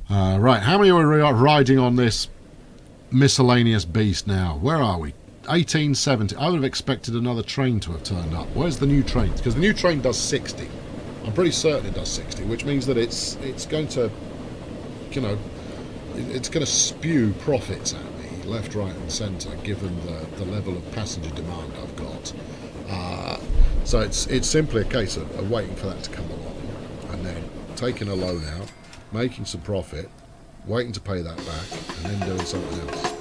Right, how many are we riding on this miscellaneous beast now? Where are we? 1870. I would have expected another train to have turned up. Where's the new train? Because the new train does 60. I'm pretty certain it does 60, which means that it's going to, you know, it's going to spew profits at me left, right, and centre, given the level of passenger demand I've got. So it's simply a case of waiting for that to come along, and then taking a loan out, making some profit, waiting to pay that back, and then doing something else.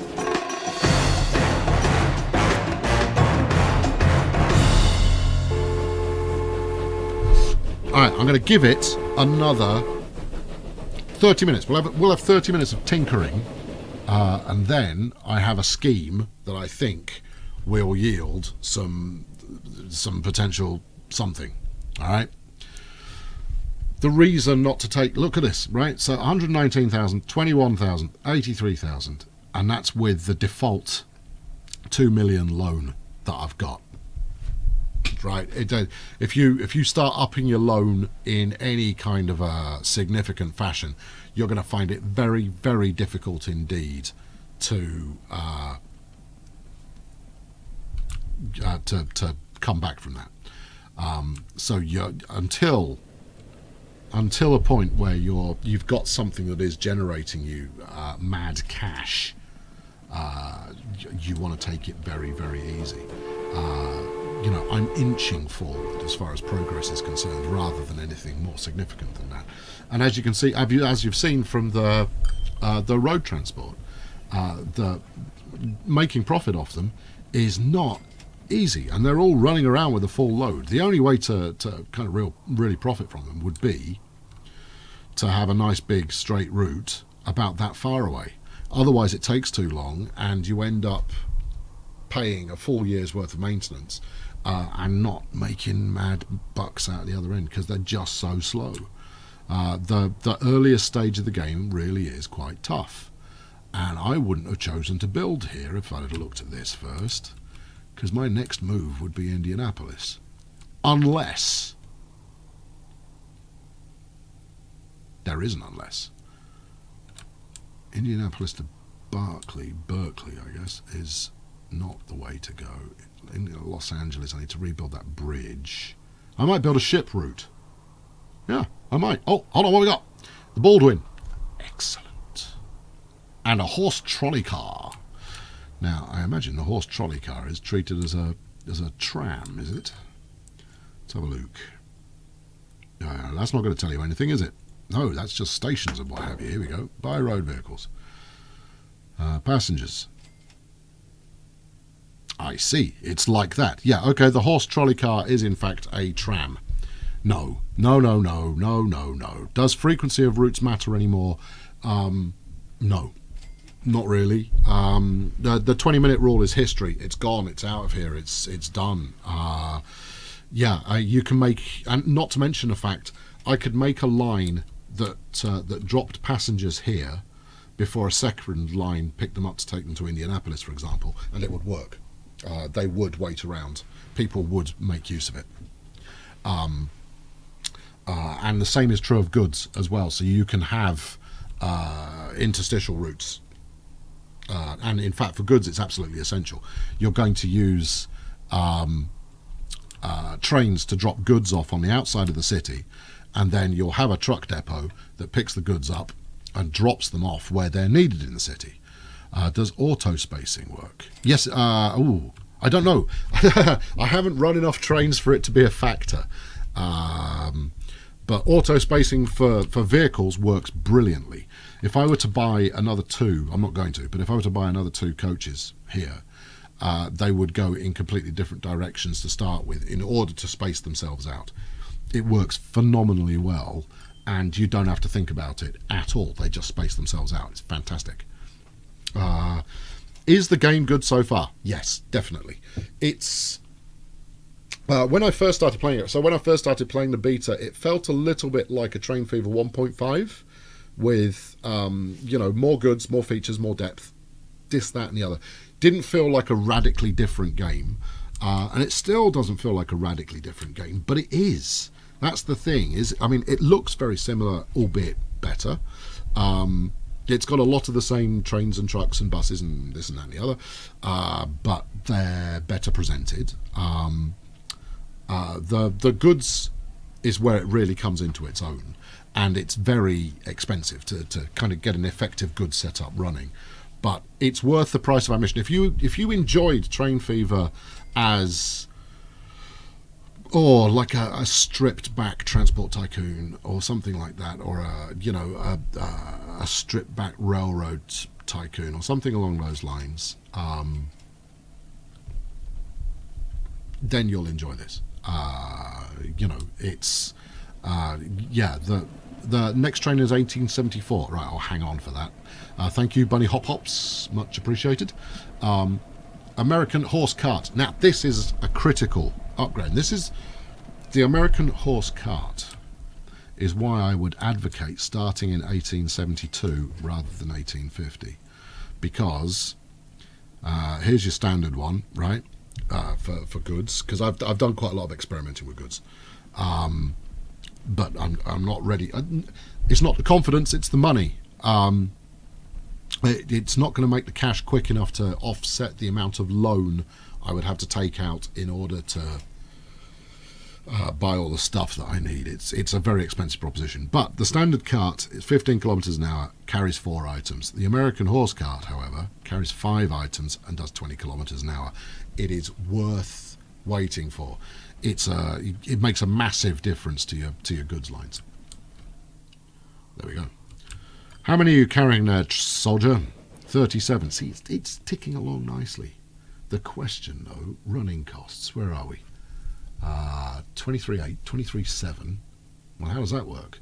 Alright, I'm going to give it another 30 minutes. We'll have 30 minutes of tinkering, and then I have a scheme that I think will yield some potential something. Alright? The reason not to take... Look at this, right? So 119,000, 21,000, 83,000, and that's with the default 2 million loan that I've got. Right, if you start upping your loan in any kind of a significant fashion, you're going to find it very, very difficult indeed to come back from that. So you're until a point where you've got something that is generating you mad cash, you want to take it very, very easy. You know, I'm inching forward as far as progress is concerned, rather than anything more significant than that. And as you can see, as you've seen from the road transport, the making profit off them is not easy, and they're all running around with a full load. The only way to kind of really profit from them would be to have a nice big straight route about that far away. Otherwise, it takes too long, and you end up paying a full year's worth of maintenance and not making mad bucks out the other end, because they're just so slow. The earliest stage of the game really is quite tough, and I wouldn't have chosen to build here if I'd have looked at this first, because my next move would be Indianapolis, unless there is an unless. Indianapolis to Berkeley, I guess, is not the way to go. In Los Angeles, I need to rebuild that bridge. I might build a ship route. Yeah, I might. Oh, hold on, what we got? The Baldwin. Excellent. And a horse trolley car. Now, I imagine the horse trolley car is treated as a tram, is it? Let's have a look. That's not going to tell you anything, is it? No, that's just stations and what have you. Here we go. Buy road vehicles. Passengers. I see. It's like that. Yeah, okay, the horse trolley car is in fact a tram. No. Does frequency of routes matter anymore? No. Not really. The 20-minute rule is history. It's gone. It's out of here. It's done. You can make... And not to mention the fact, I could make a line that dropped passengers here before a second line picked them up to take them to Indianapolis, for example, and it would work. They would wait around. People would make use of it. And the same is true of goods as well. So you can have interstitial routes. And in fact, for goods, it's absolutely essential. You're going to use trains to drop goods off on the outside of the city, and then you'll have a truck depot that picks the goods up and drops them off where they're needed in the city. Does auto spacing work? Yes. I don't know. I haven't run enough trains for it to be a factor. But auto spacing for vehicles works brilliantly. If I were to buy another two, I'm not going to, but if I were to buy another two coaches here, they would go in completely different directions to start with in order to space themselves out. It works phenomenally well, and you don't have to think about it at all. They just space themselves out. It's fantastic. Is the game good so far? Yes, definitely. It's when I first started playing it. So when I first started playing the beta, it felt a little bit like a Train Fever 1.5, with more goods, more features, more depth, this, that, and the other. Didn't feel like a radically different game, and it still doesn't feel like a radically different game, but it is. That's the thing. It looks very similar, albeit better. It's got a lot of the same trains and trucks and buses and this and that and the other, but they're better presented. The goods is where it really comes into its own, and it's very expensive to kind of get an effective goods setup running. But it's worth the price of admission. If you enjoyed Train Fever as like a stripped back Transport Tycoon or something like that, or a stripped back Railroad Tycoon or something along those lines, then you'll enjoy this. It's the next train is 1874. Right, I'll hang on for that. Thank you, Bunny Hop Hops, much appreciated. American Horse Cart. Now, this is a critical upgrade. This is the American Horse Cart is why I would advocate starting in 1872 rather than 1850, because here's your standard one, right? For goods, because I've done quite a lot of experimenting with goods, but I'm not ready. It's not the confidence, it's the money. It's not going to make the cash quick enough to offset the amount of loan I would have to take out in order to buy all the stuff that I need. It's a very expensive proposition. But the standard cart is 15 kilometers an hour, carries 4 items. The American Horse Cart, however, carries 5 items and does 20 kilometers an hour. It is worth waiting for. It makes a massive difference to your goods lines. There we go. How many are you carrying there, soldier? 37. See, it's ticking along nicely. The question, though, running costs. Where are we? 23.8, 23.7. Well, how does that work?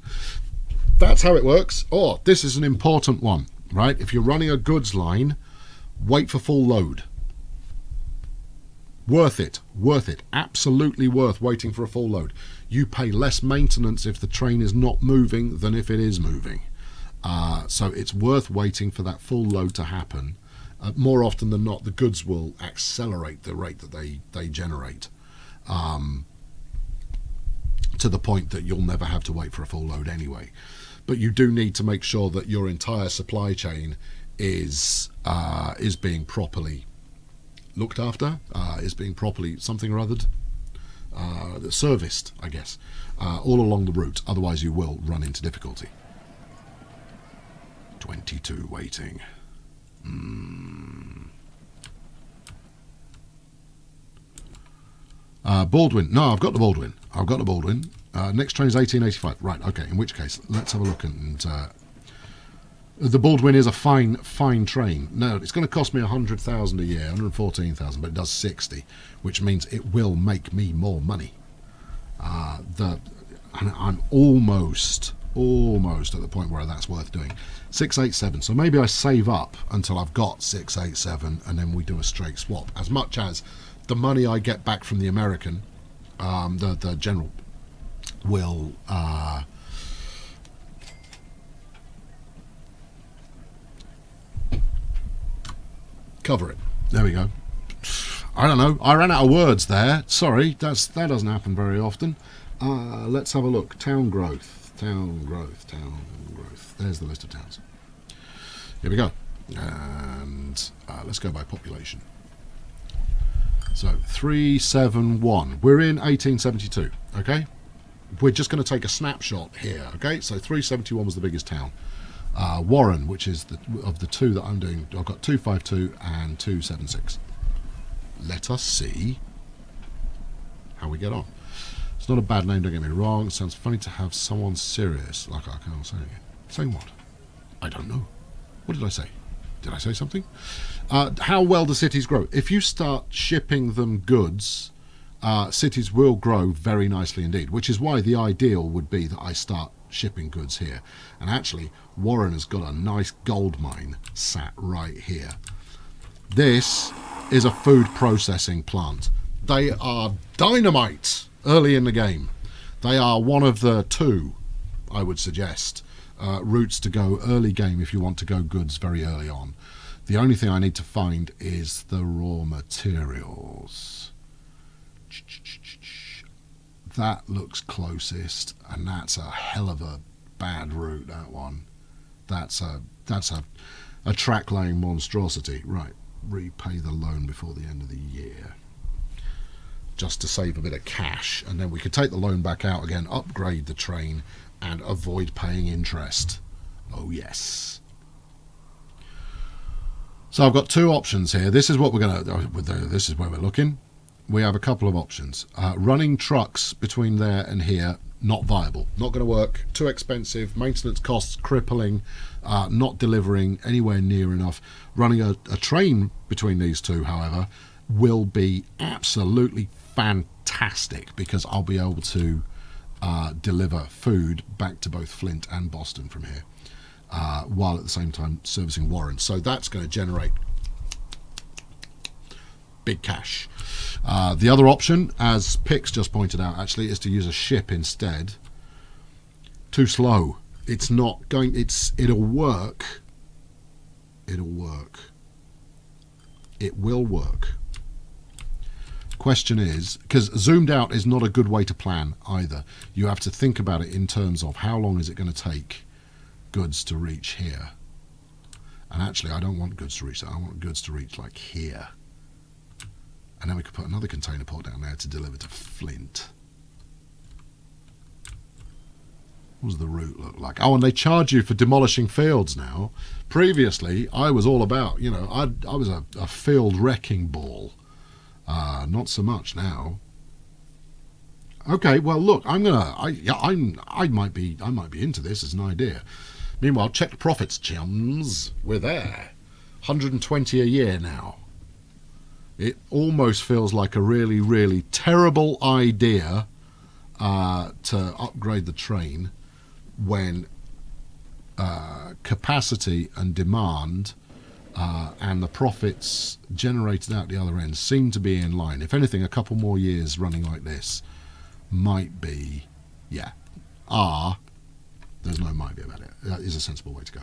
That's how it works. Oh, this is an important one, right? If you're running a goods line, wait for full load. Worth it. Absolutely worth waiting for a full load. You pay less maintenance if the train is not moving than if it is moving. So it's worth waiting for that full load to happen. More often than not, the goods will accelerate the rate that they generate, to the point that you'll never have to wait for a full load anyway. But you do need to make sure that your entire supply chain is being properly looked after, is being properly something or othered, serviced, I guess, all along the route. Otherwise, you will run into difficulty. 22 waiting. Baldwin. No, I've got the Baldwin. Next train is 1885. Right, okay, in which case, let's have a look. And the Baldwin is a fine train. No, it's going to cost me 100,000 a year, 114,000, but it does 60, which means it will make me more money. I'm almost at the point where that's worth doing. 687. So maybe I save up until I've got 687, and then we do a straight swap. As much as the money I get back from the American, the general, will cover it. There we go. I don't know. I ran out of words there. Sorry, that doesn't happen very often. Let's have a look. Town growth. There's the list of towns. Here we go. And let's go by population. So 371. We're in 1872. Okay. We're just going to take a snapshot here. Okay. So 371 was the biggest town. Warren, which is of the two that I'm doing, I've got 252 and 276. Let us see how we get on. It's not a bad name, don't get me wrong. It sounds funny to have someone serious. Like I can't say it. Saying what? I don't know. What did I say? Did I say something? How well do cities grow? If you start shipping them goods, cities will grow very nicely indeed, which is why the ideal would be that I start shipping goods here. And actually, Warren has got a nice gold mine sat right here. This is a food processing plant. They are dynamite early in the game. They are one of the two, I would suggest, routes to go early game if you want to go goods very early on. The only thing I need to find is the raw materials. That looks closest, and that's a hell of a bad route, that one. That's a track laying monstrosity. Right, repay the loan before the end of the year, just to save a bit of cash, and then we could take the loan back out again, upgrade the train, and avoid paying interest. Oh yes. So I've got two options here. This is what we're going to. This is where we're looking. We have a couple of options. Running trucks between there and here, not viable, not going to work, too expensive, maintenance costs crippling, not delivering anywhere near enough. Running a train between these two, however, will be absolutely fantastic, because I'll be able to deliver food back to both Flint and Boston from here, while at the same time servicing Warren. So that's going to generate big cash. The other option, as Pix just pointed out, actually, is to use a ship instead. Too slow. It's not going. It'll work. It'll work. It will work. Question is, because zoomed out is not a good way to plan either. You have to think about it in terms of how long is it going to take goods to reach here. And actually, I don't want goods to reach that. I want goods to reach like here. And then we could put another container port down there to deliver to Flint. What does the route look like? Oh, and they charge you for demolishing fields now. Previously, I was all about, I was a field wrecking ball. Not so much now. Okay, well, look, I might be into this as an idea. Meanwhile, check the profits, chums. We're there. 120 a year now. It almost feels like a really, really terrible idea to upgrade the train when capacity and demand and the profits generated out the other end seem to be in line. If anything, a couple more years running like this might be, there's no might be about it. That is a sensible way to go.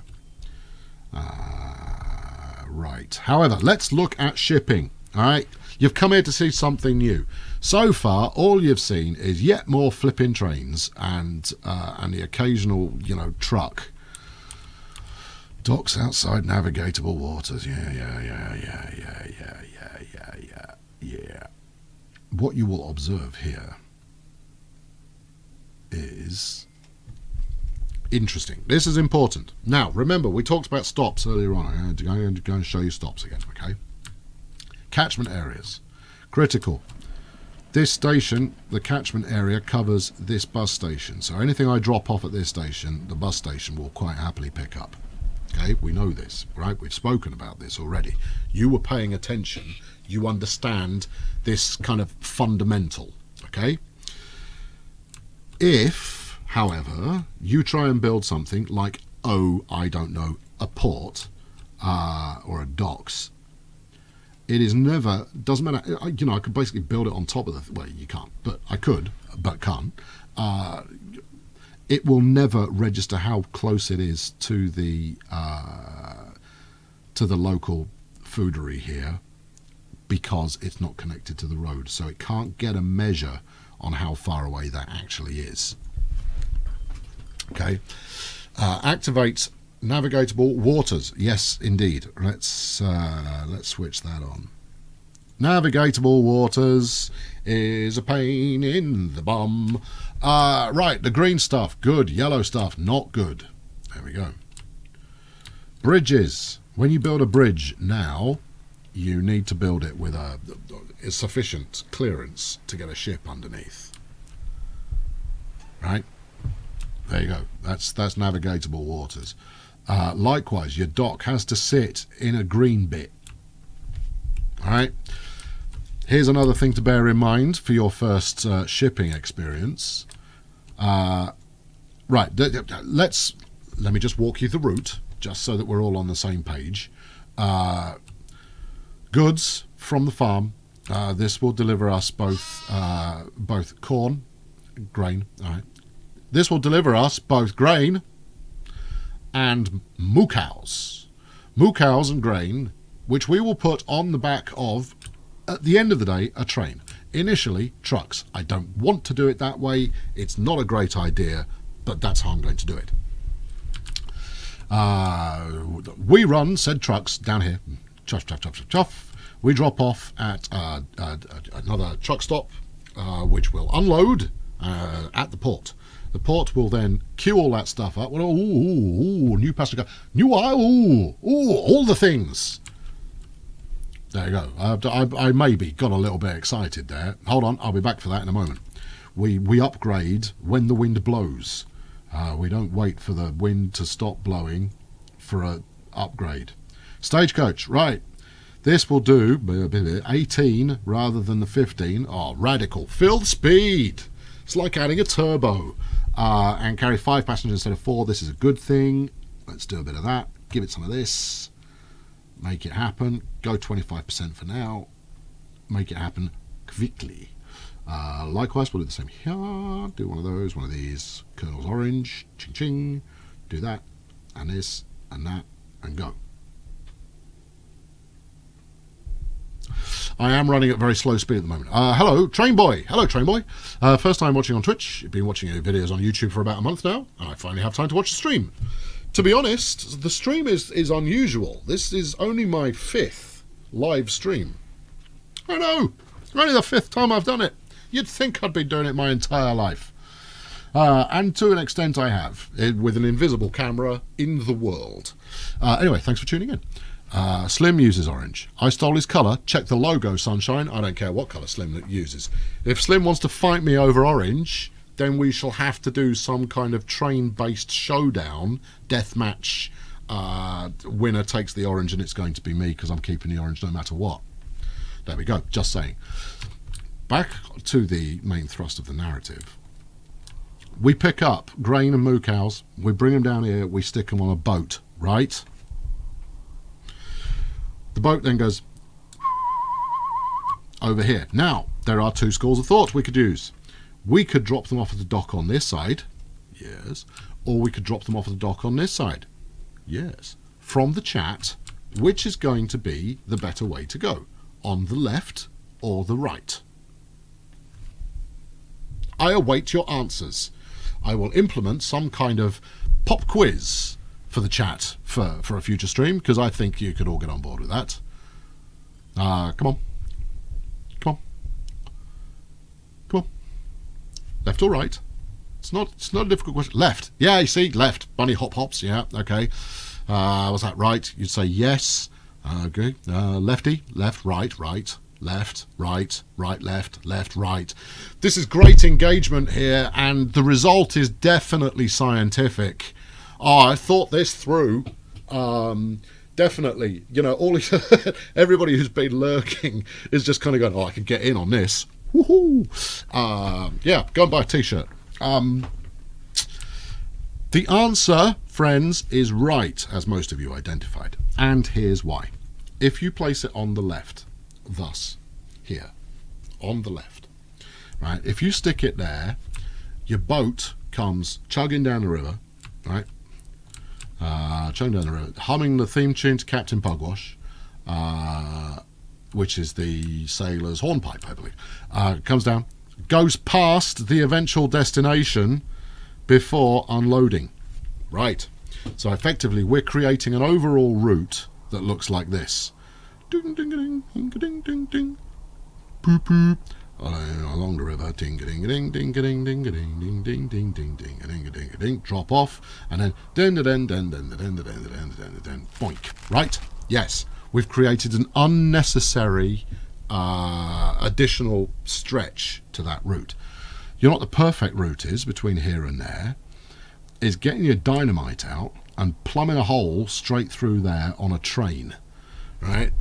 Right. However, let's look at shipping. All right, you've come here to see something new. So far, all you've seen is yet more flipping trains and the occasional, truck. Docks outside navigatable waters. Yeah. What you will observe here is interesting. This is important. Now, remember, we talked about stops earlier on. I'm going to go and show you stops again, okay? Catchment areas. Critical. This station, the catchment area, covers this bus station. So anything I drop off at this station, the bus station will quite happily pick up. Okay, we know this, right? We've spoken about this already. You were paying attention. You understand this kind of fundamental, okay? If, however, you try and build something like, I don't know, a port or a docks, it is never, doesn't matter, I could basically build it on top of well, you can't, but I could, but can't. It will never register how close it is to the local foodery here, because it's not connected to the road. So it can't get a measure on how far away that actually is. Okay. Activate navigatable waters. Yes, indeed. Let's switch that on. Navigatable waters is a pain in the bum. Right, the green stuff, good. Yellow stuff, not good. There we go. Bridges. When you build a bridge now, you need to build it with a sufficient clearance to get a ship underneath. Right? There you go. That's navigatable waters. Likewise, your dock has to sit in a green bit. All right. Here's another thing to bear in mind for your first shipping experience. Right. Let me just walk you the route, just so that we're all on the same page. Goods from the farm. This will deliver us both corn, grain. All right. This will deliver us both grain and moo cows and grain, which we will put on the back of, at the end of the day, a train. Initially, trucks. I don't want to do it that way. It's not a great idea, but that's how I'm going to do it. We run said trucks down here. Chuff, chuff, chuff, chuff, chuff. We drop off at another truck stop, which will unload at the port. The port will then queue all that stuff up. Ooh, new passenger car. New all the things. There you go. I maybe got a little bit excited there. Hold on, I'll be back for that in a moment. We upgrade when the wind blows. We don't wait for the wind to stop blowing for an upgrade. Stagecoach, right. This will do 18 rather than the 15. Oh, radical. Fill the speed. It's like adding a turbo. And carry 5 passengers instead of 4. This is a good thing. Let's do a bit of that. Give it some of this. Make it happen. Go 25% for now. Make it happen quickly. Likewise, we'll do the same here. Do one of those, one of these. Colonel's orange. Ching ching. Do that. And this. And that. And go. I am running at very slow speed at the moment. Hello, Train Boy. Hello, Train Boy. First time watching on Twitch. You've been watching your videos on YouTube for about a month now, and I finally have time to watch the stream. To be honest, the stream is unusual. This is only my 5th live stream. I know. Only the 5th time I've done it. You'd think I'd been doing it my entire life. And to an extent I have, with an invisible camera in the world. Anyway, thanks for tuning in. Slim uses orange. I stole his colour. Check the logo, Sunshine. I don't care what colour Slim uses. If Slim wants to fight me over orange, then we shall have to do some kind of train-based showdown, deathmatch. Winner takes the orange, and it's going to be me because I'm keeping the orange no matter what. There we go. Just saying. Back to the main thrust of the narrative. We pick up grain and moo cows. We bring them down here. We stick them on a boat, right? The boat then goes over here. Now, there are 2 schools of thought we could use. We could drop them off at the dock on this side, yes, or we could drop them off at the dock on this side, yes. From the chat, which is going to be the better way to go, on the left or the right? I await your answers. I will implement some kind of pop quiz for the chat for a future stream, because I think you could all get on board with that. Come on. Left or right? It's not a difficult question. Left. Yeah, you see, left. Bunny hops. Yeah, okay. Was that right? You'd say yes. Okay. Lefty, left, right, left, right, left, right. This is great engagement here, and the result is definitely scientific. I thought this through. Definitely, you know, everybody who's been lurking is just kind of going, I can get in on this. Woohoo! Yeah, go and buy a t-shirt. The answer, friends, is right, as most of you identified. And here's why. If you place it on the left, thus, here, on the left, right? If you stick it there, your boat comes chugging down the river, right? Chugging down the river, humming the theme tune to Captain Pugwash, which is the sailor's hornpipe, I believe. Comes down, goes past the eventual destination before unloading. Right. So effectively, we're creating an overall route that looks like this. Ding ding ding ding ding ding ding. Poop poop. Along the river, ding ding ding ding ding ding ding ding ding ding ding ding ding ding ding. Drop off, and then den den den den den den den den boink. Right? Yes, we've created an unnecessary additional stretch to that route. You know what the perfect route is between here and there? Is getting your dynamite out and plumbing a hole straight through there on a train, right?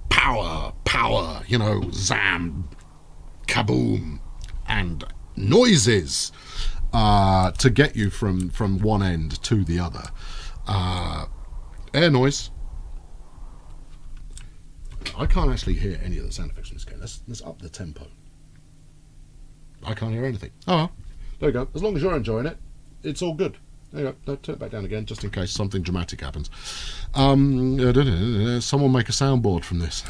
Power, you know, zam, kaboom, and noises to get you from one end to the other. Air noise. I can't actually hear any of the sound effects in this game. Let's up the tempo. I can't hear anything. Oh, well, there you go. As long as you're enjoying it, it's all good. There you go. Turn it back down again, just in case something dramatic happens. Someone make a soundboard from this.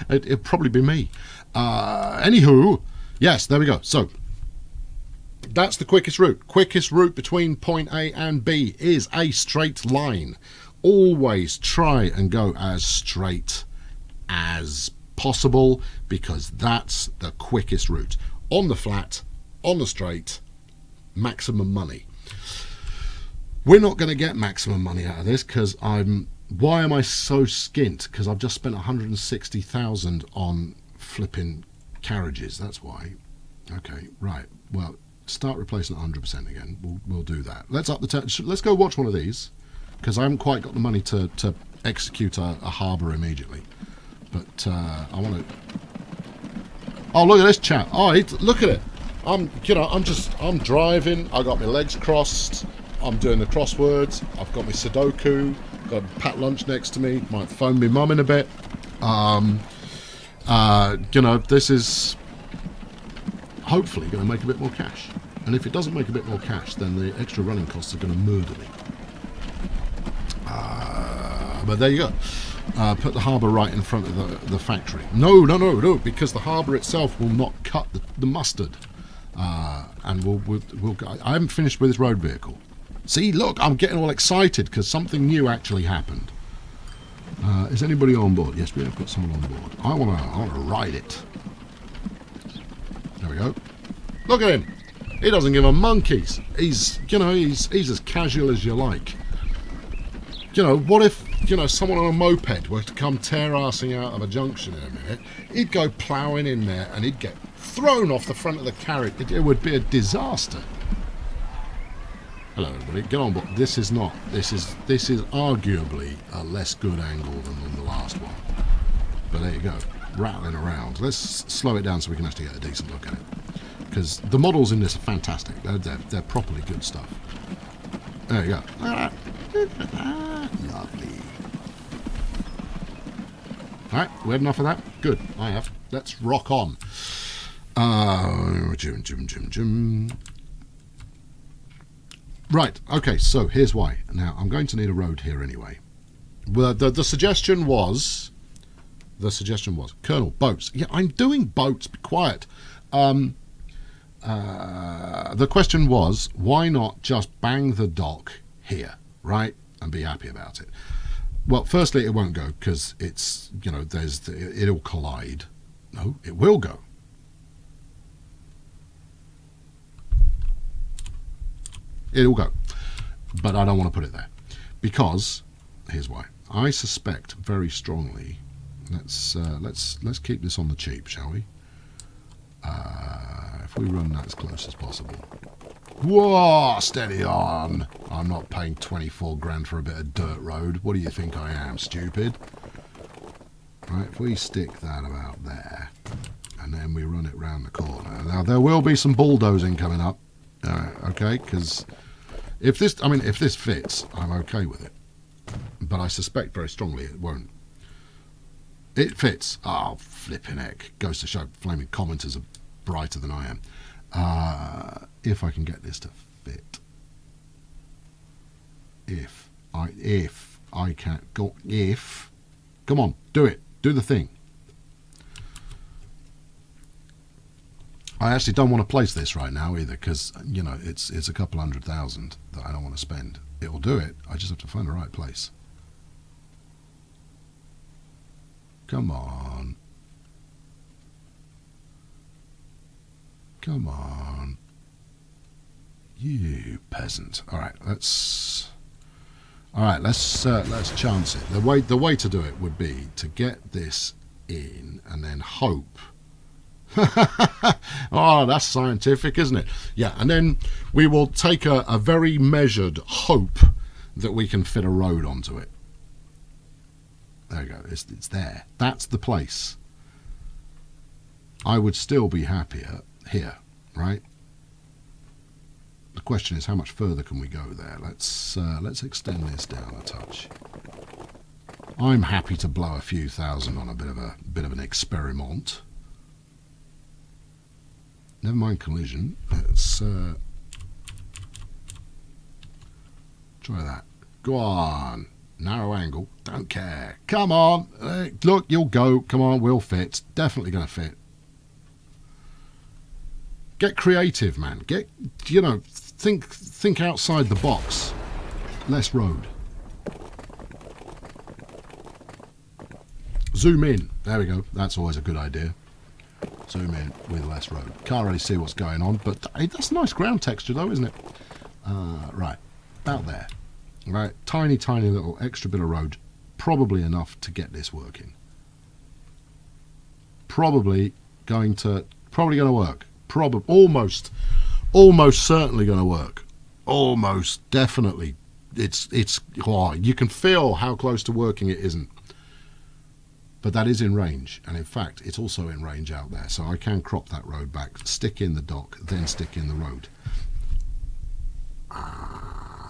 It'd probably be me. Anywho, yes, there we go. So, That's the quickest route. Quickest route between point A and B is a straight line. Always try and go as straight as possible, because that's the quickest route. On the flat, on the straight, maximum money. We're not going to get maximum money out of this, because why am I so skint? Because I've just spent 160,000 on flipping carriages. That's why. Okay, right. Well, start replacing 100% again. We'll do that. Let's up the let's go watch one of these, because I haven't quite got the money to execute a harbour immediately. But I want to. Oh, look at this chap! Oh, look at it! I'm driving. I got my legs crossed. I'm doing the crosswords. I've got my Sudoku. Got Pat Lunch next to me. Might phone me mum in a bit. This is hopefully going to make a bit more cash. And if it doesn't make a bit more cash, then the extra running costs are going to murder me. But there you go. Put the harbour right in front of the factory. No, because the harbour itself will not cut the mustard. And we'll go. I haven't finished with this road vehicle. See, look, I'm getting all excited because something new actually happened. Is anybody on board? Yes, we have got someone on board. I want to ride it. There we go. Look at him. He doesn't give a monkeys. He's as casual as you like. What if, someone on a moped were to come tear-arsing out of a junction in a minute? He'd go ploughing in there and he'd get thrown off the front of the carriage. It would be a disaster. Hello, everybody. Get on board. This is arguably a less good angle than the last one. But there you go. Rattling around. Let's slow it down so we can actually get a decent look at it. Because the models in this are fantastic. They're properly good stuff. There you go. Lovely. Alright, we had enough of that? Good, I have. Let's rock on. Right, okay, so here's why. Now, I'm going to need a road here anyway. Well, the suggestion was... Colonel, boats. Yeah, I'm doing boats, be quiet. The question was, why not just bang the dock here, right? And be happy about it. Well, firstly, it won't go, because it's, it'll collide. No, it will go. It'll go. But I don't want to put it there. Because, here's why. I suspect very strongly, let's keep this on the cheap, shall we? If we run that as close as possible. Whoa, steady on. I'm not paying 24 grand for a bit of dirt road. What do you think I am, stupid? Right, if we stick that about there, and then we run it round the corner. Now, there will be some bulldozing coming up. Okay, because if this fits, I'm okay with it. But I suspect very strongly it won't. It fits. Oh, flipping heck. Goes to show flaming commenters are brighter than I am. If I can get this to fit. If I can't go. Come on, do it. Do the thing. I actually don't want to place this right now either, because it's a couple 100,000 that I don't want to spend. It will do it. I just have to find the right place. Come on. Come on. You peasant. All right, let's chance it. The way to do it would be to get this in and then hope. Oh, that's scientific, isn't it? Yeah, and then we will take a very measured hope that we can fit a road onto it. There you go. It's there. That's the place. I would still be happier here, right? The question is, how much further can we go there? Let's extend this down a touch. I'm happy to blow a few thousand on a bit of an experiment. Never mind collision. Let's try that. Go on. Narrow angle. Don't care. Come on. Look, you'll go. Come on, we'll fit. Definitely going to fit. Get creative, man. Get, think outside the box. Less road. Zoom in. There we go. That's always a good idea. Zoom in with less road. Can't really see what's going on, but hey, that's nice ground texture though, isn't it? Right, about there. Right, tiny little extra bit of road. Probably enough to get this working. Probably going to work. Almost certainly going to work. Almost definitely. You can feel how close to working it isn't. But that is in range, and in fact it's also in range out there, so I can crop that road back, stick in the dock, then stick in the road.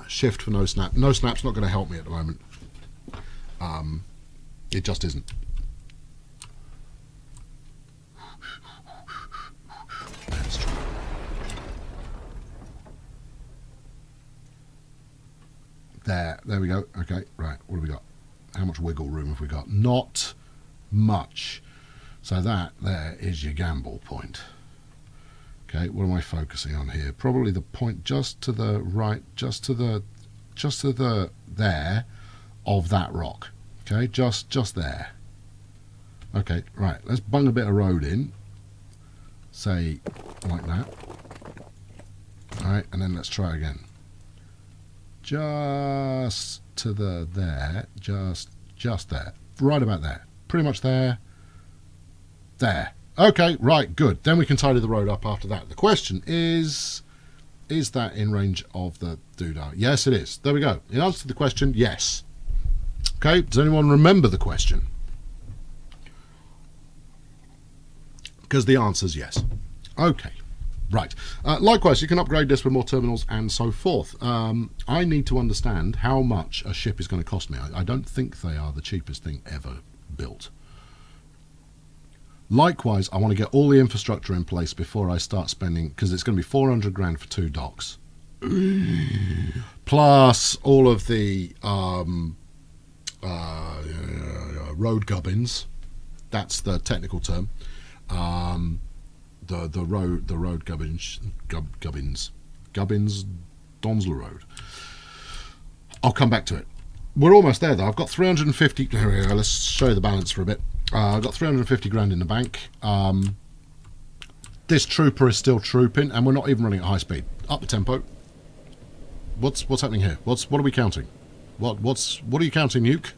Shift for no snap. No snap's not going to help me at the moment. It just isn't. Let's try. There we go. Okay, right, what have we got? How much wiggle room have we got? Not much. So that there is your gamble point. Okay, what am I focusing on here? Probably the point just to the right, just to the there of that rock. Okay, just there. Okay, right, let's bung a bit of road in, say like that. All right, and then let's try again. Just to the there, just there, right about there. Pretty much there. Okay, right, good. Then we can tidy the road up after that. The question is that in range of the doodah? Yes, it is. There we go. In answer to the question, yes. Okay, does anyone remember the question? Because the answer is yes. Okay, right. Likewise, you can upgrade this with more terminals and so forth. I need to understand how much a ship is going to cost me. I don't think they are the cheapest thing ever built. Likewise, I want to get all the infrastructure in place before I start spending, because it's going to be 400 grand for 2 docks. Plus all of the road gubbins. That's the technical term. The road gubbins, Donslow Road. I'll come back to it. We're almost there though. I've got 350. Here we go. Let's show you the balance for a bit. I've got 350 grand in the bank. This trooper is still trooping, and we're not even running at high speed. Up the tempo. What's happening here? What are we counting? What are you counting, Nuke?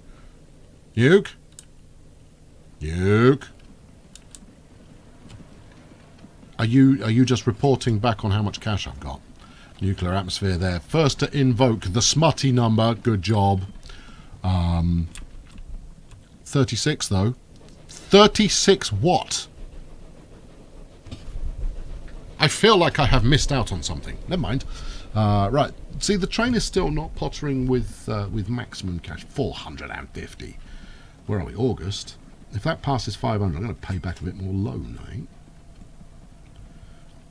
Nuke. Are you just reporting back on how much cash I've got? Nuclear atmosphere there. First to invoke the smutty number. Good job. 36 though. 36 what? I feel like I have missed out on something. Never mind. Right. See, the train is still not pottering with maximum cash. 450. Where are we? August. If that passes 500, I'm going to pay back a bit more loan, I think.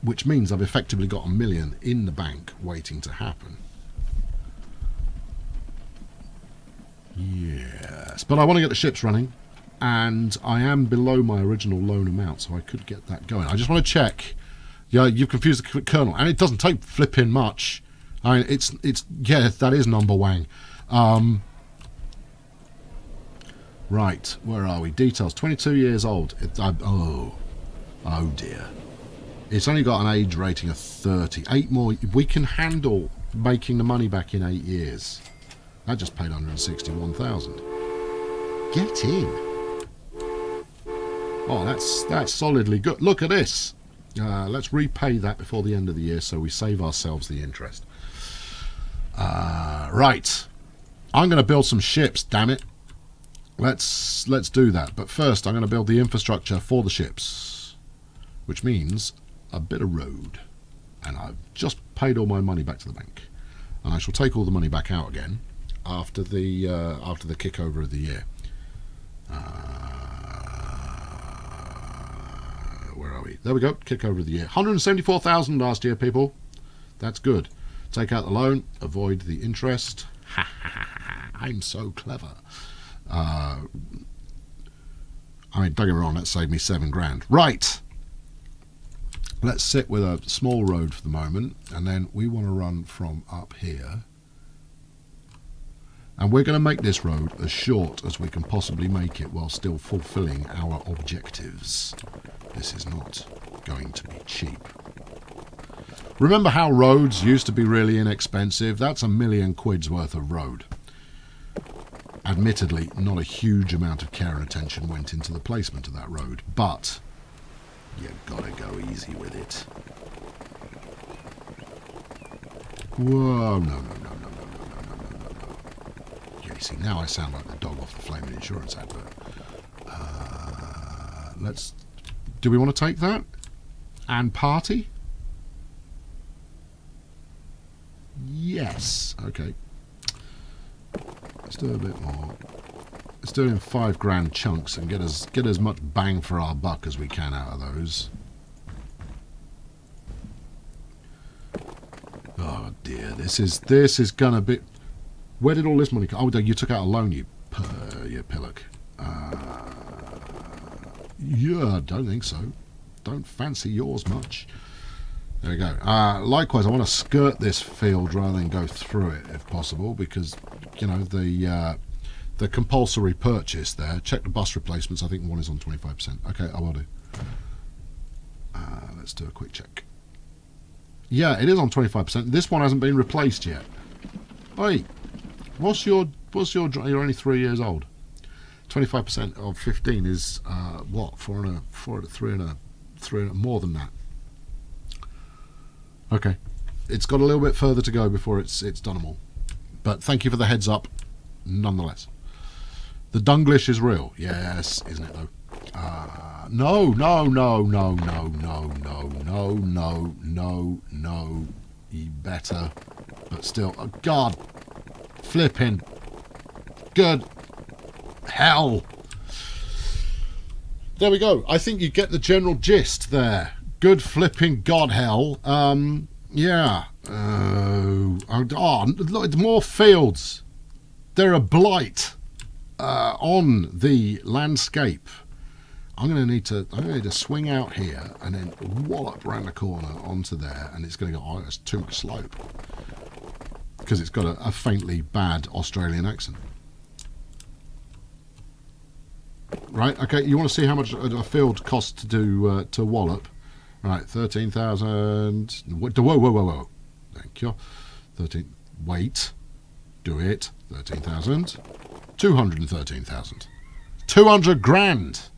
Which means I've effectively got $1 million in the bank waiting to happen. Yes, but I want to get the ships running, and I am below my original loan amount, so I could get that going. I just want to check. Yeah, you've confused the kernel, and it doesn't take flipping much. I mean, it's yeah, that is number wang. Right, where are we? Details. 22 years old. Oh dear. It's only got an age rating of 30. 8 more. We can handle making the money back in 8 years. That just paid 161,000. Get in. Oh, that's solidly good. Look at this. Let's repay that before the end of the year, so we save ourselves the interest. Right. I'm going to build some ships. Damn it. Let's do that. But first, I'm going to build the infrastructure for the ships, which means a bit of road. And I've just paid all my money back to the bank, and I shall take all the money back out again after the kick over of the year. Where are we? There we go. Kick over of the year. 174,000 last year, people. That's good. Take out the loan. Avoid the interest. Ha ha ha! I'm so clever. I mean, don't get me wrong. That saved me 7 grand. Right. Let's sit with a small road for the moment, and then we want to run from up here. And we're going to make this road as short as we can possibly make it while still fulfilling our objectives. This is not going to be cheap. Remember how roads used to be really inexpensive? That's £1 million worth of road. Admittedly, not a huge amount of care and attention went into the placement of that road, but you've got to go easy with it. Whoa, no. Yeah, see, now I sound like the dog off the flaming insurance advert. Do we want to take that? And party? Yes. Okay. Let's do a bit more. Let's do it in £5 chunks and get as much bang for our buck as we can out of those. Oh dear, this is gonna be. Where did all this money come? Oh, you took out a loan, you pillock. Yeah, I don't think so. Don't fancy yours much. There we go. Likewise, I want to skirt this field rather than go through it if possible, because you know the compulsory purchase there. Check the bus replacements. I think one is on 25%. Okay, I will do. Let's do a quick check. Yeah, it is on 25%. This one hasn't been replaced yet. Oi, what's your? You're only 3 years old. 25% of 15 is what? 3 and more than that. Okay, it's got a little bit further to go before it's done them all. But thank you for the heads up, nonetheless. The Dunglish is real, yes, isn't it though? No, you better, but still, oh God, flipping, good hell. There we go. I think you get the general gist there. Good flipping God hell. Yeah. Look, more fields. They're a blight on the landscape. I'm going to need to swing out here and then wallop around the corner onto there, and it's going to go. Oh, that's too much slope because it's got a faintly bad Australian accent. Right. Okay. You want to see how much a field costs to do to wallop? Right, 13,000. Whoa. Thank you. 13. Wait. Do it. 13,000. 213,000. 200 grand.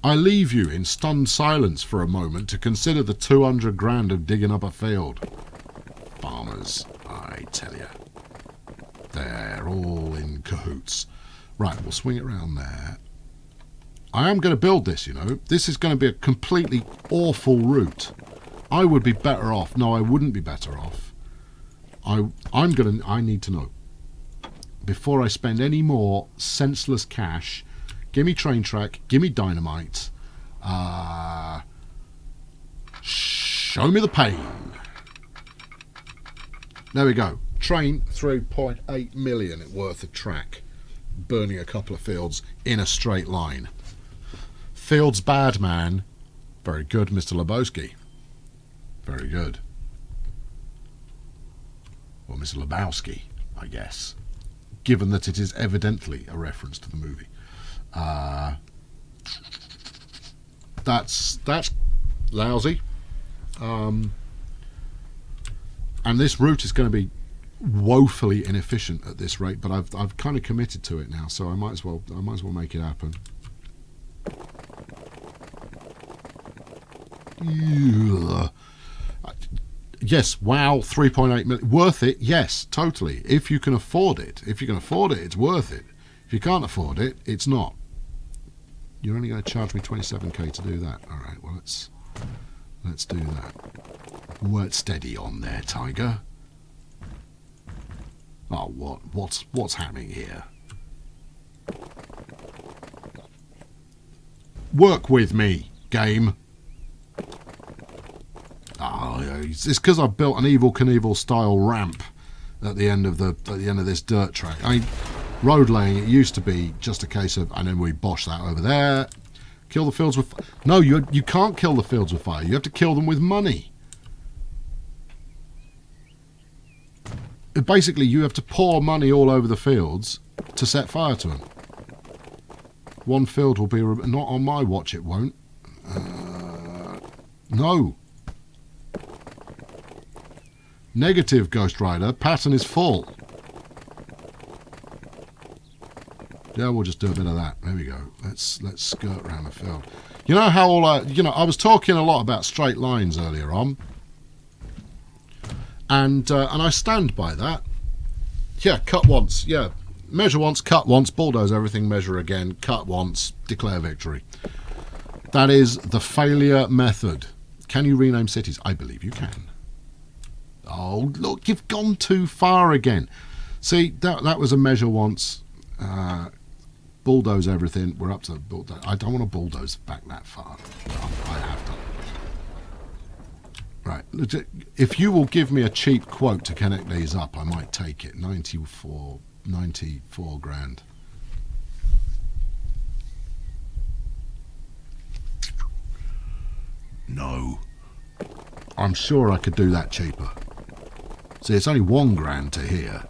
I leave you in stunned silence for a moment to consider the 200 grand of digging up a field. Farmers, I tell you. They're all in cahoots. Right, we'll swing it around there. I am going to build this, you know. This is going to be a completely awful route. I would be better off. No, I wouldn't be better off. I need to know. Before I spend any more senseless cash, give me train track, give me dynamite. Show me the pain. There we go. Train through 0.8 million worth of track, burning a couple of fields in a straight line. Fields bad, man. Very good, Mr. Lebowski. Very good. Or Mr. Lebowski, I guess, given that it is evidently a reference to the movie. That's lousy. And this route is going to be woefully inefficient at this rate, but I've kind of committed to it now, so I might as well make it happen. Ugh. Yes, wow, 3.8 million, worth it? Yes, totally. If you can afford it, it's worth it. If you can't afford it, it's not. You're only going to charge me 27k to do that. All right, well let's do that. Work steady on there, Tiger. Oh, what's happening here? Work with me, game. Oh, it's because I built an Evel Knievel style ramp at the end of this dirt track. I mean, road laying, it used to be just a case of, and then we bosh that over there, kill the fields with no, you can't kill the fields with fire. You have to kill them with money. Basically, you have to pour money all over the fields to set fire to them. One field will be not on my watch. It won't. No. Negative, Ghost Rider. Pattern is full. Yeah, we'll just do a bit of that. There we go. Let's skirt around the field. You know how I was talking a lot about straight lines earlier on, and I stand by that. Yeah, cut once. Yeah, measure once, cut once, bulldoze everything, measure again, cut once, declare victory. That is the failure method. Can you rename cities? I believe you can. Oh, look, you've gone too far again. See, that was a measure once. Bulldoze everything. We're up to bulldoze. I don't want to bulldoze back that far. I have done. Right. If you will give me a cheap quote to connect these up, I might take it. 94 grand. No. I'm sure I could do that cheaper. See, it's only 1 grand to here,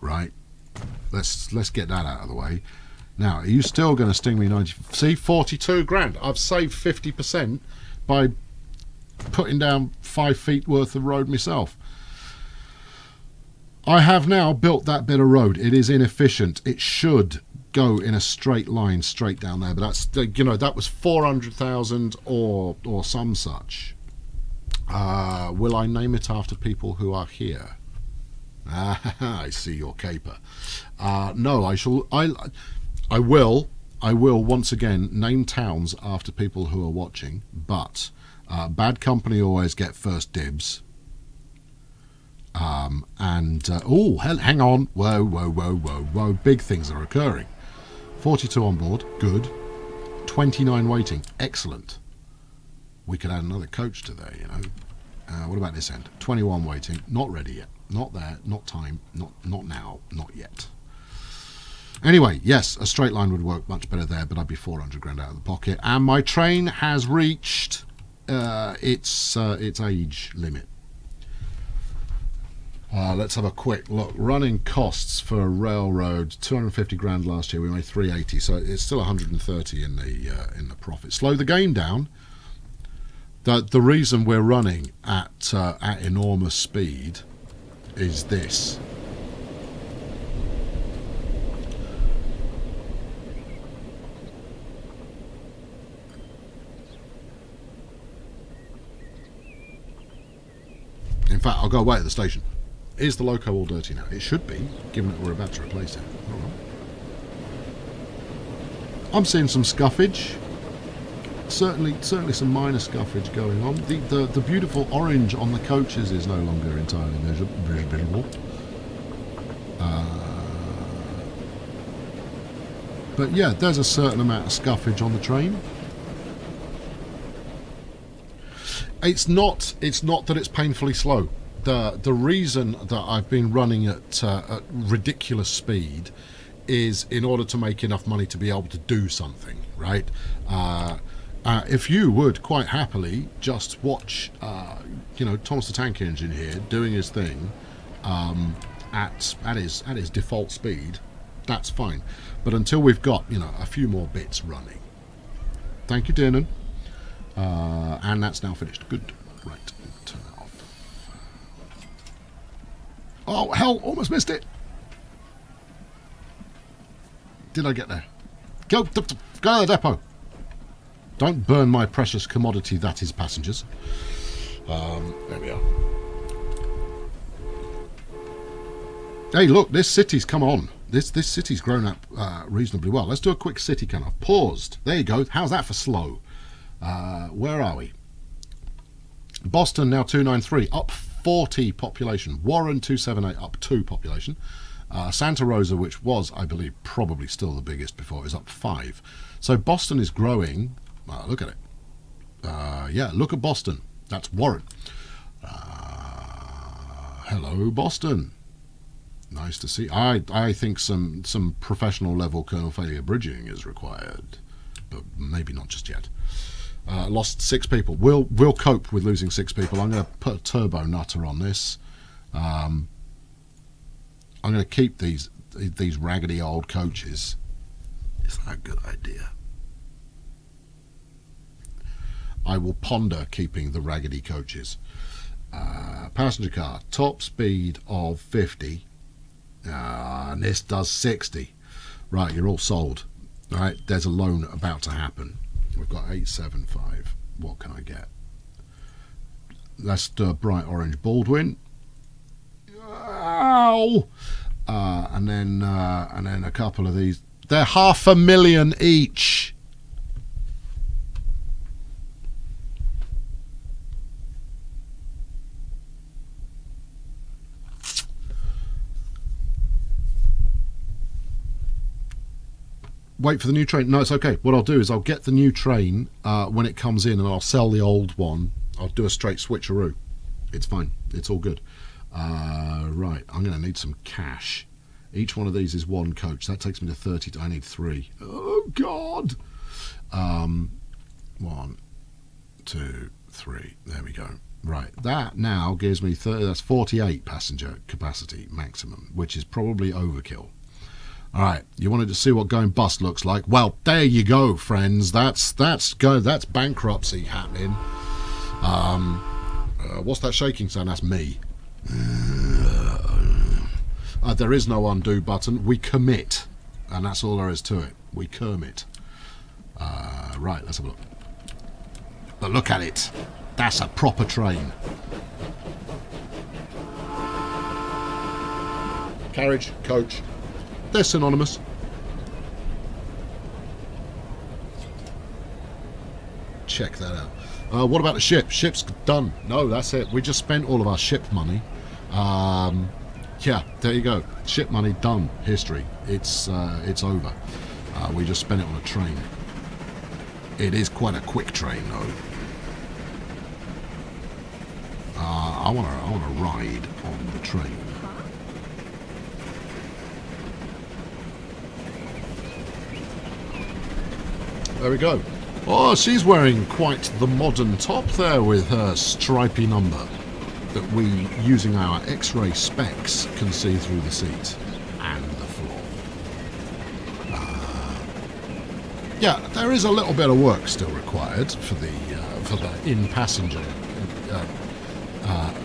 right? Let's get that out of the way. Now, are you still going to sting me 90? See, 42 grand. I've saved 50% by putting down 5 feet worth of road myself. I have now built that bit of road. It is inefficient. It should go in a straight line straight down there, but that's, that was 400,000 or some such. Will I name it after people who are here? I see your caper. No, I will once again name towns after people who are watching, but bad company always get first dibs. Hang on, whoa, big things are occurring. 42 on board, good. 29 waiting, excellent. We could add another coach to there, what about this end? 21 waiting, not ready yet. Not there, not time, not now, not yet. Anyway, yes, a straight line would work much better there, but I'd be 400 grand out of the pocket. And my train has reached its age limit. Let's have a quick look. Running costs for a railroad, 250 grand last year. We made 380, so it's still 130 in the profit. Slow the game down. The reason we're running at enormous speed is this. In fact, I'll go away at the station. Is the loco all dirty now? It should be, given that we're about to replace it. All right. I'm seeing some scuffage. Certainly some minor scuffage going on. The beautiful orange on the coaches is no longer entirely visible. But yeah, there's a certain amount of scuffage on the train. It's not that it's painfully slow. The reason that I've been running at ridiculous speed is in order to make enough money to be able to do something, right? If you would quite happily just watch, Thomas the Tank Engine here doing his thing at his default speed, that's fine. But until we've got a few more bits running. Thank you, Diernan. And that's now finished. Good. Right. Turn that off. Oh hell! Almost missed it. Did I get there? Go to the depot. Don't burn my precious commodity that is passengers. There we are. Hey, look, this city's come on. This city's grown up reasonably well. Let's do a quick city count. I've paused. There you go. How's that for slow? Where are we? Boston now 293, up 40 population. Warren 278, up 2 population. Santa Rosa, which was, I believe, probably still the biggest before, is up 5. So Boston is growing. Look at it. Yeah, look at Boston. That's Warren. Hello, Boston. Nice to see. I think some professional level kernel failure bridging is required, but maybe not just yet. Lost 6 people. We'll cope with losing 6 people. I'm going to put a turbo nutter on this. I'm going to keep these raggedy old coaches. Is that a good idea? I will ponder keeping the raggedy coaches. Passenger car, top speed of 50. And this does 60. Right, you're all sold. All right, there's a loan about to happen. We've got 875. What can I get? That's the bright orange Baldwin. Ow! And then a couple of these. They're $500,000 each. Wait for the new train. No, it's okay. What I'll do is I'll get the new train when it comes in, and I'll sell the old one. I'll do a straight switcheroo. It's fine. It's all good. Right, I'm going to need some cash. Each one of these is 1 coach. That takes me to 30. I need 3. Oh, God. 1, 2, 3. There we go. Right, that now gives me 30. That's 48 passenger capacity maximum, which is probably overkill. All right, you wanted to see what going bust looks like? Well, there you go, friends. That's bankruptcy happening. What's that shaking sound? That's me. There is no undo button. We commit, and that's all there is to it. We commit. Right, let's have a look. But look at it. That's a proper train. Carriage, coach. They're synonymous. Check that out. What about the ship? Ship's done. No, that's it. We just spent all of our ship money. Yeah, there you go. Ship money done. History. It's over. We just spent it on a train. It is quite a quick train, though. I want to ride on the train. There we go. Oh, she's wearing quite the modern top there with her stripy number that we, using our X-ray specs, can see through the seat and the floor. Yeah, there is a little bit of work still required for the in-passenger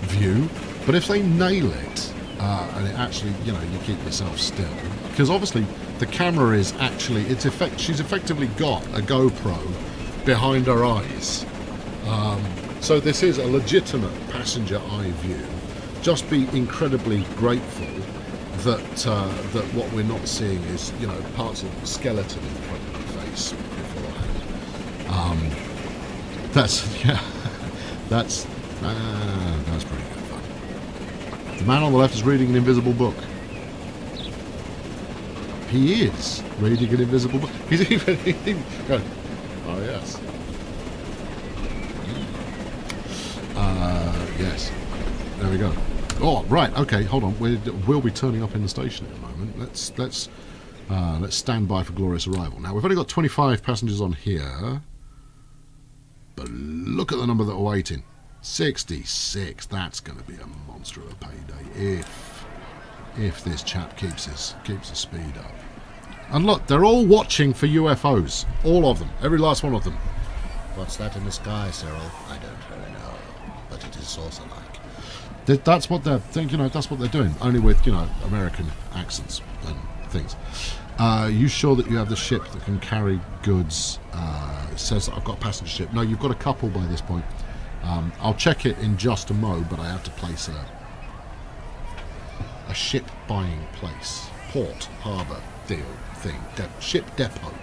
view, but if they nail it and it actually, you keep yourself still, because obviously the camera is actually, she's effectively got a GoPro behind her eyes. So this is a legitimate passenger eye view. Just be incredibly grateful that what we're not seeing is, parts of the skeleton in front of the face beforehand. That's pretty good fun. The man on the left is reading an invisible book. He is reading an invisible book. He's even going, oh yes. Yes. There we go. Oh, right. Okay, hold on. We'll be turning up in the station in a moment. Let's stand by for glorious arrival. Now we've only got 25 passengers on here, but look at the number that are waiting. 66. That's going to be a monster of a payday if this chap keeps his speed up. And look, they're all watching for UFOs. All of them. Every last one of them. What's that in the sky, Cyril? I don't really know, but it is saucer-like. That's what they're thinking. That's what they're doing. Only with American accents and things. You sure that you have the ship that can carry goods? It says that I've got a passenger ship. No, you've got a couple by this point. I'll check it in just a mo, but I have to place a ship buying place, port, harbour thing, ship depot,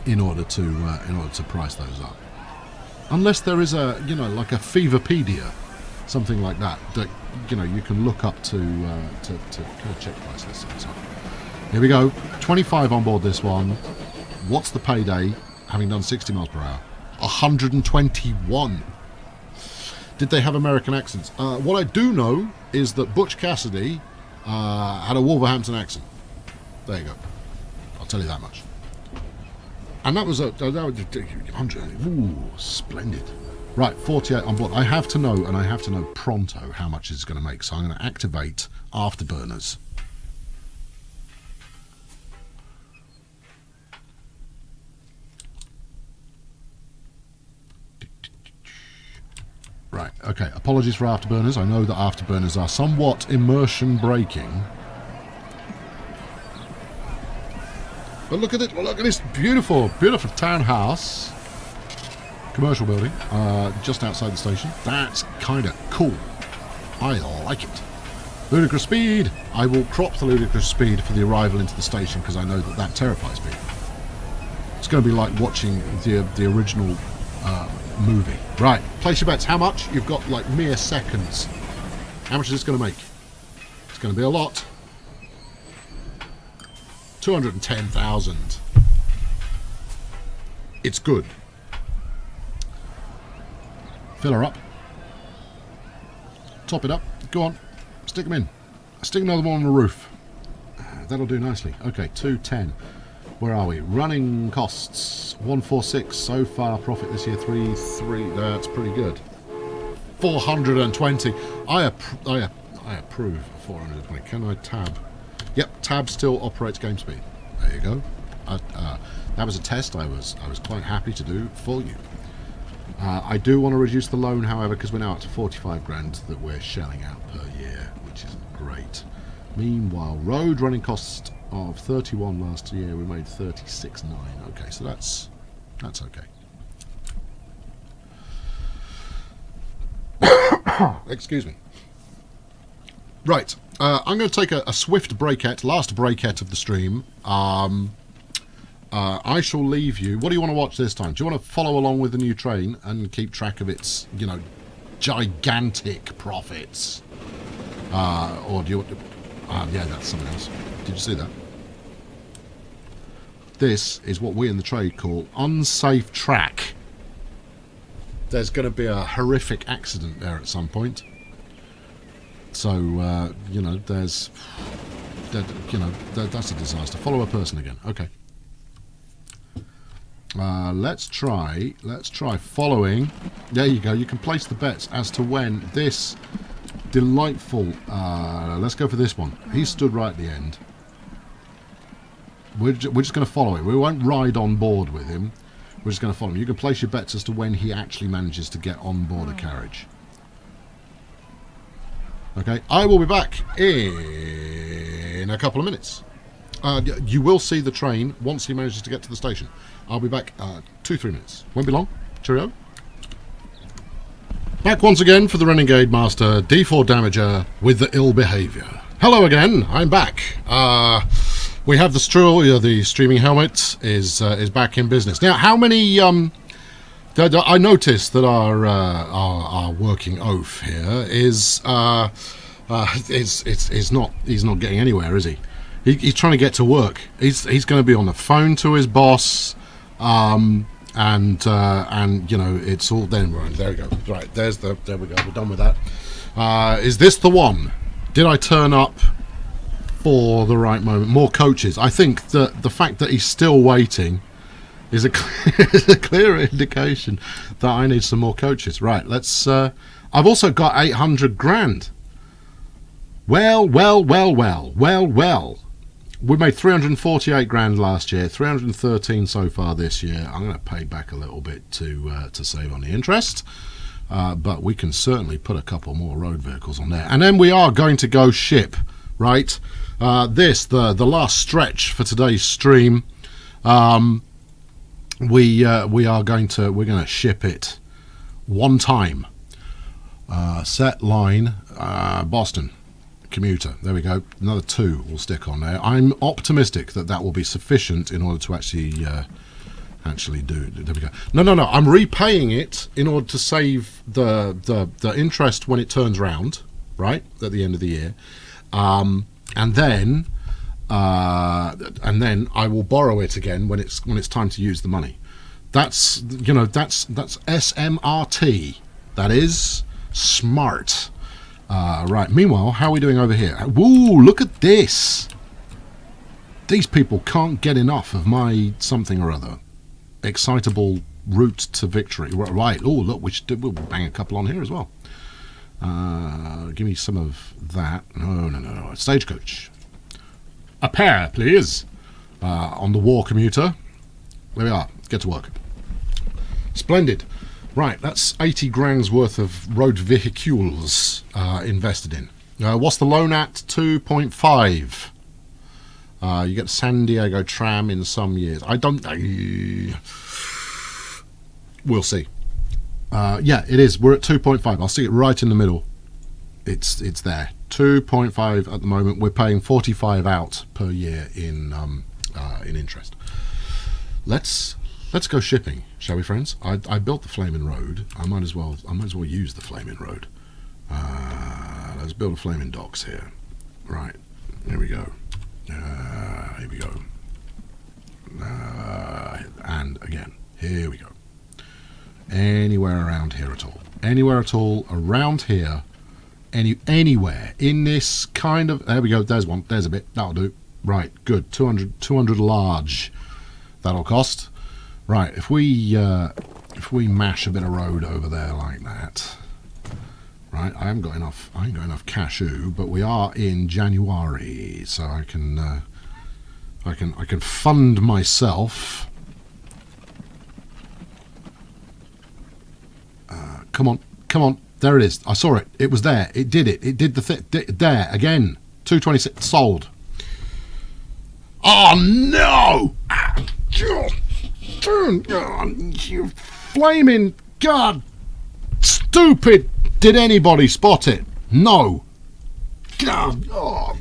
in order to price those up. Unless there is a like a Feverpedia, something like that you can look up to kind of check price lists. So here we go. 25 on board this one. What's the payday? Having done 60 miles per hour. 121. Did they have American accents? What I do know is that Butch Cassidy had a Wolverhampton accent. There you go. I'll tell you that much. And that was 100. Ooh, splendid. Right, 48 on board. I have to know, and I have to know pronto how much it's going to make. So I'm going to activate Afterburners. Right, okay. Apologies for Afterburners. I know that Afterburners are somewhat immersion breaking. But look at it. Well, look at this beautiful, beautiful townhouse. Commercial building, just outside the station. That's kind of cool. I like it. Ludicrous speed. I will crop the ludicrous speed for the arrival into the station because I know that that terrifies people. It's going to be like watching the original movie. Right, place your bets. How much? You've got like mere seconds. How much is this going to make? It's going to be a lot. 210,000. It's good. Fill her up. Top it up. Go on. Stick them in. Stick another one on the roof. That'll do nicely. Okay, 210. Where are we? Running costs 146 so far. Profit this year 33. That's pretty good. 420. I approve of 420. Can I tab? Yep, tab still operates game speed. There you go. That was a test I was quite happy to do for you. I do want to reduce the loan, however, because we're now up to 45 grand that we're shelling out per year, which isn't great. Meanwhile, road running costs of 31 last year, we made 36.9. Okay, so that's okay. Excuse me. Right, I'm going to take a swift breakette, last breakette of the stream. I shall leave you. What do you want to watch this time? Do you want to follow along with the new train and keep track of its, you know, gigantic profits? Or do you want to... yeah, that's something else. Did you see that? This is what we in the trade call unsafe track. There's going to be a horrific accident there at some point. So, you know, that's a disaster. Follow a person again. Okay. Let's try following. There you go. You can place the bets as to when this delightful... let's go for this one. He stood right at the end. We're just going to follow him. We won't ride on board with him. We're just going to follow him. You can place your bets as to when he actually manages to get on board a carriage. Okay, I will be back in a couple of minutes. You will see the train once he manages to get to the station. I'll be back 2-3 minutes. Won't be long. Cheerio. Back once again for the Renegade Master D4 Damager with the ill behaviour. Hello again. I'm back. We have the streaming helmet is back in business now. How many? I noticed that our working oaf here is not getting anywhere, is he? He's trying to get to work. He's going to be on the phone to his boss, and you know it's all. Then right, there we go. Right, there we go. We're done with that. Is this the one? Did I turn up for the right moment? More coaches. I think that the fact that he's still waiting is a clear indication that I need some more coaches. Right, let's... I've also got 800 grand. Well. We made 348 grand last year, 313 so far this year. I'm going to pay back a little bit to save on the interest. But we can certainly put a couple more road vehicles on there. And then we are going to go ship, right? The last stretch for today's stream. We're going to ship it one time. Set line Boston commuter. There we go. Another 2 will stick on there. I'm optimistic that will be sufficient in order to actually do it. There we go. No. I'm repaying it in order to save the interest when it turns round, right at the end of the year, and then I will borrow it again when it's time to use the money. That's SMRT. That is Smart. Right, meanwhile, how are we doing over here? Woo, look at this. These people can't get enough of my something or other. Excitable route to victory. Right, oh, look, we'll bang a couple on here as well. Give me some of that. No. Stagecoach. A pair, please. On the war commuter. There we are. Get to work. Splendid. Right, that's 80 grand's worth of road vehicles invested in. What's the loan at? 2.5. You get San Diego tram in some years. I don't know. We'll see. Yeah, it is. We're at 2.5. I'll see it right in the middle. It's there. 2.5 at the moment. We're paying 45 out per year in interest. Let's go shipping, shall we, friends? I built the Flaming Road. I might as well use the Flaming Road. Let's build a Flaming Docks here. Right. Here we go. Here we go. And again. Here we go. Anywhere around here at all. Anywhere at all around here. Anywhere in this kind of... There we go. There's one. There's a bit. That'll do. Right. Good. 200 large. That'll cost. Right. If we mash a bit of road over there like that... Right, I ain't got enough cashew, but we are in January, so I can fund myself. Come on, there it is. I saw it. It was there. It did it. It did the thing. There again. 226 sold. Oh no! You flaming god! Stupid! Did anybody spot it? No. Oh.